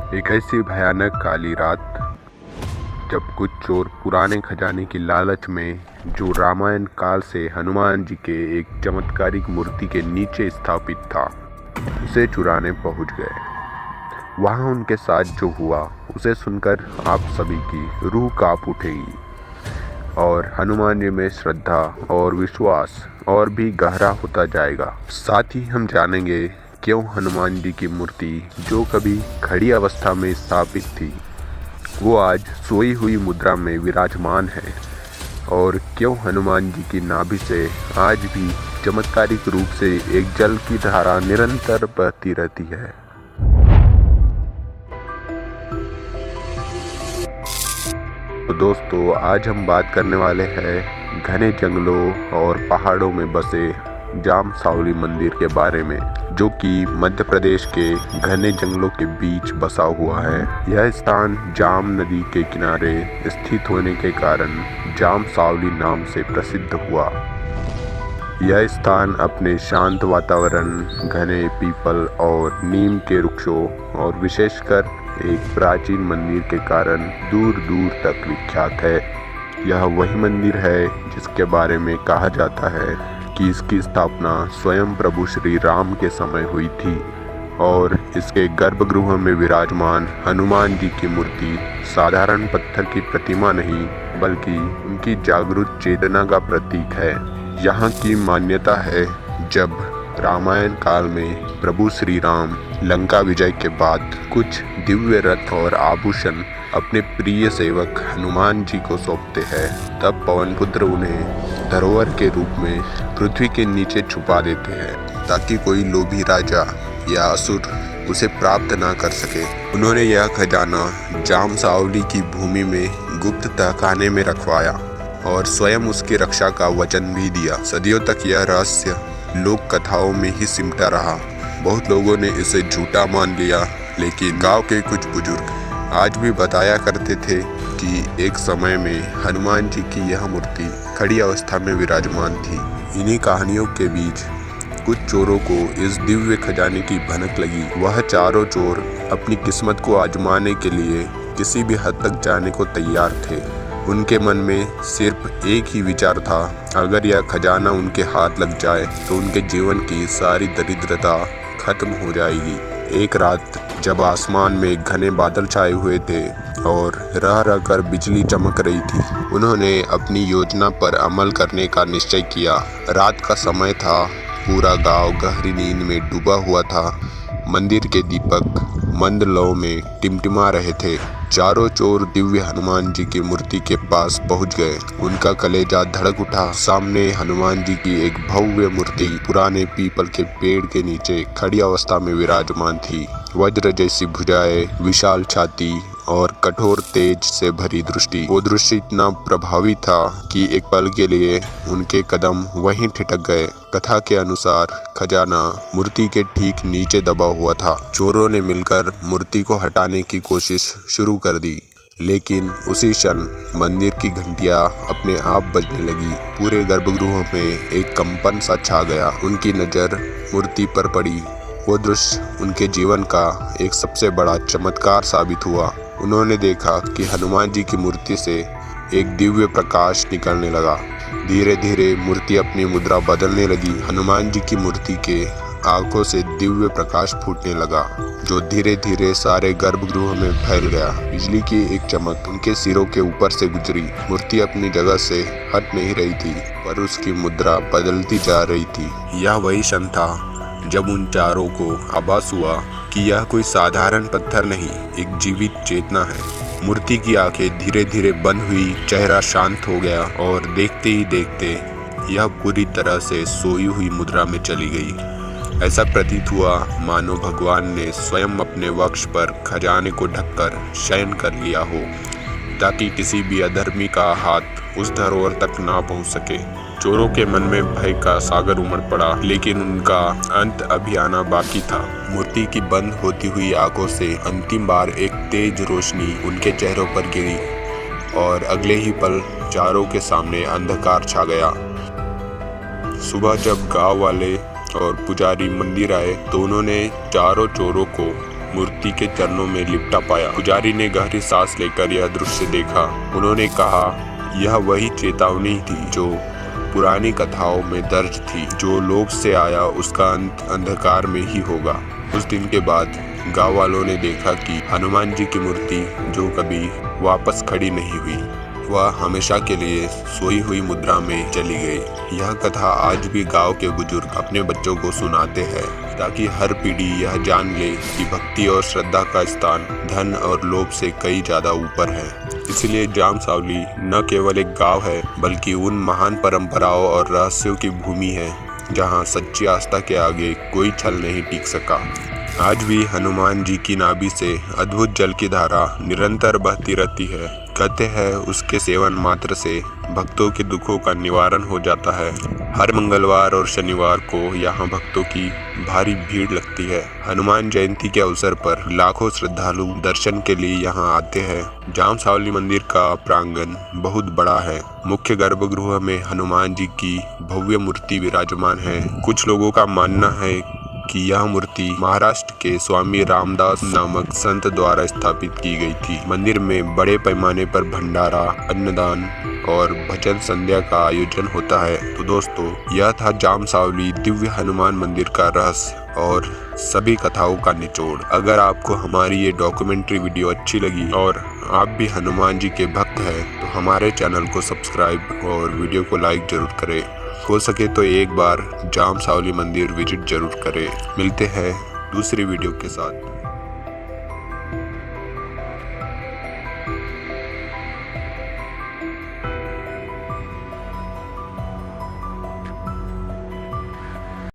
एक ऐसी भयानक काली रात जब कुछ चोर पुराने खजाने की लालच में जो रामायण काल से हनुमान जी के एक चमत्कारिक मूर्ति के नीचे स्थापित था उसे चुराने पहुंच गए। वहां उनके साथ जो हुआ उसे सुनकर आप सभी की रूह कांप उठेगी और हनुमान जी में श्रद्धा और विश्वास और भी गहरा होता जाएगा। साथ ही हम जानेंगे क्यों हनुमान जी की मूर्ति जो कभी खड़ी अवस्था में स्थापित थी वो आज सोई हुई मुद्रा में विराजमान है और क्यों हनुमान जी की नाभि से आज भी चमत्कारिक रूप से एक जल की धारा निरंतर बहती रहती है। तो दोस्तों, आज हम बात करने वाले हैं घने जंगलों और पहाड़ों में बसे जाम सावली मंदिर के बारे में, जो कि मध्य प्रदेश के घने जंगलों के बीच बसा हुआ है। यह स्थान जाम नदी के किनारे स्थित होने के कारण जाम सावली नाम से प्रसिद्ध हुआ। यह स्थान अपने शांत वातावरण, घने पीपल और नीम के वृक्षों और विशेषकर एक प्राचीन मंदिर के कारण दूर दूर तक विख्यात है। यह वही मंदिर है जिसके बारे में कहा जाता है कि इसकी स्थापना स्वयं प्रभु श्री राम के समय हुई थी और इसके गर्भगृह में विराजमान हनुमान जी की मूर्ति साधारण पत्थर की प्रतिमा नहीं बल्कि उनकी जागृत चेतना का प्रतीक है। यहाँ की मान्यता है जब रामायण काल में प्रभु श्री राम लंका विजय के बाद कुछ दिव्य रथ और आभूषण अपने प्रिय सेवक हनुमान जी को सौंपते हैं, तब पवनपुत्र उन्हें धरोहर के रूप में पृथ्वी के नीचे छुपा देते हैं ताकि कोई लोभी राजा या असुर उसे प्राप्त ना कर सके। उन्होंने यह खजाना जाम सावली की भूमि में गुप्त तहखाने में रखवाया और स्वयं उसकी रक्षा का वचन भी दिया। सदियों तक यह रहस्य लोक कथाओं में ही सिमटा रहा। बहुत लोगों ने इसे झूठा मान लिया, लेकिन गांव के कुछ बुजुर्ग आज भी बताया करते थे कि एक समय में हनुमान जी की यह मूर्ति खड़ी अवस्था में विराजमान थी। इन्हीं कहानियों के बीच कुछ चोरों को इस दिव्य खजाने की भनक लगी। वह चारों चोर अपनी किस्मत को आजमाने के लिए किसी भी हद तक जाने को तैयार थे। उनके मन में सिर्फ एक ही विचार था, अगर यह खजाना उनके हाथ लग जाए तो उनके जीवन की सारी दरिद्रता खत्म हो जाएगी। एक रात जब आसमान में घने बादल छाए हुए थे और रह रह कर बिजली चमक रही थी, उन्होंने अपनी योजना पर अमल करने का निश्चय किया। रात का समय था, पूरा गांव गहरी नींद में डूबा हुआ था। मंदिर के दीपक मंद लौ में टिमटिमा रहे थे। चारों चोर दिव्य हनुमान जी की मूर्ति के पास पहुंच गए। उनका कलेजा धड़क उठा। सामने हनुमान जी की एक भव्य मूर्ति पुराने पीपल के पेड़ के नीचे खड़ी अवस्था में विराजमान थी। वज्र जैसी भुजाएं, विशाल छाती और कठोर तेज से भरी दृष्टि। वो दृश्य इतना प्रभावी था कि एक पल के लिए उनके कदम वहीं ठिठक गए। कथा के अनुसार खजाना मूर्ति के ठीक नीचे दबा हुआ था। चोरों ने मिलकर मूर्ति को हटाने की कोशिश शुरू कर दी, लेकिन उसी क्षण मंदिर की घंटियां अपने आप बजने लगी। पूरे गर्भगृह में एक कंपन सा छा गया। उनकी नजर मूर्ति पर पड़ी। वो दृश्य उनके जीवन का एक सबसे बड़ा चमत्कार साबित हुआ। उन्होंने देखा कि हनुमान जी की मूर्ति से एक दिव्य प्रकाश निकलने लगा। धीरे धीरे मूर्ति अपनी मुद्रा बदलने लगी। हनुमान जी की मूर्ति के आंखों से दिव्य प्रकाश फूटने लगा, जो धीरे धीरे सारे गर्भगृह में फैल गया। बिजली की एक चमक उनके सिरों के ऊपर से गुजरी। मूर्ति अपनी जगह से हट नहीं रही थी, पर उसकी मुद्रा बदलती जा रही थी। यह वही क्षण था जब उन चारों को आभास हुआ कि यह कोई साधारण पत्थर नहीं, एक जीवित चेतना है। मूर्ति की आंखें धीरे धीरे बंद हुई, चेहरा शांत हो गया और देखते ही देखते यह पूरी तरह से सोई हुई मुद्रा में चली गई। ऐसा प्रतीत हुआ मानो भगवान ने स्वयं अपने वक्ष पर खजाने को ढककर शयन कर लिया हो, ताकि किसी भी अधर्मी का हाथ उस धरोहर तक ना पहुंच सके। चोरों के मन में भय का सागर उमड़ पड़ा, लेकिन उनका अंत अभी आना बाकी था। मूर्ति की बंद होती हुई आंखों से अंतिम बार एक तेज रोशनी उनके चेहरों पर गिरी और अगले ही पल चारों के सामने अंधकार छा गया। सुबह जब गांव वाले और पुजारी मंदिर आए तो उन्होंने चारों चोरों को मूर्ति के चरणों में लिपटा पाया। पुजारी ने गहरी सांस लेकर यह दृश्य देखा। उन्होंने कहा, यह वही चेतावनी थी जो पुरानी कथाओं में दर्ज थी। जो लोक से आया उसका अंत अंधकार में ही होगा। उस दिन के बाद गांव वालों ने देखा कि हनुमान जी की मूर्ति जो कभी वापस खड़ी नहीं हुई, वह हमेशा के लिए सोई हुई मुद्रा में चली गई। यह कथा आज भी गांव के बुजुर्ग अपने बच्चों को सुनाते हैं ताकि हर पीढ़ी यह जान ले कि भक्ति और श्रद्धा का स्थान धन और लोभ से कई ज्यादा ऊपर है। इसलिए जामसावली न केवल एक गांव है बल्कि उन महान परंपराओं और रहस्यों की भूमि है जहां सच्ची आस्था के आगे कोई छल नहीं टिक सका। आज भी हनुमान जी की नाभि से अद्भुत जल की धारा निरंतर बहती रहती है। कहते हैं उसके सेवन मात्र से भक्तों के दुखों का निवारण हो जाता है। हर मंगलवार और शनिवार को यहाँ भक्तों की भारी भीड़ लगती है। हनुमान जयंती के अवसर पर लाखों श्रद्धालु दर्शन के लिए यहाँ आते हैं। जामसावली मंदिर का प्रांगण बहुत बड़ा है। मुख्य गर्भगृह में हनुमान जी की भव्य मूर्ति विराजमान है। कुछ लोगों का मानना है कि यह मूर्ति महाराष्ट्र के स्वामी रामदास नामक संत द्वारा स्थापित की गई थी। मंदिर में बड़े पैमाने पर भंडारा, अन्नदान और भजन संध्या का आयोजन होता है। तो दोस्तों, यह था जामसावली दिव्य हनुमान मंदिर का रहस्य और सभी कथाओं का निचोड़। अगर आपको हमारी ये डॉक्यूमेंट्री वीडियो अच्छी लगी और आप भी हनुमान जी के भक्त हैं तो हमारे चैनल को सब्सक्राइब और वीडियो को लाइक जरूर करें। हो सके तो एक बार जामसावली मंदिर विजिट जरूर करें। मिलते हैं दूसरी वीडियो के साथ।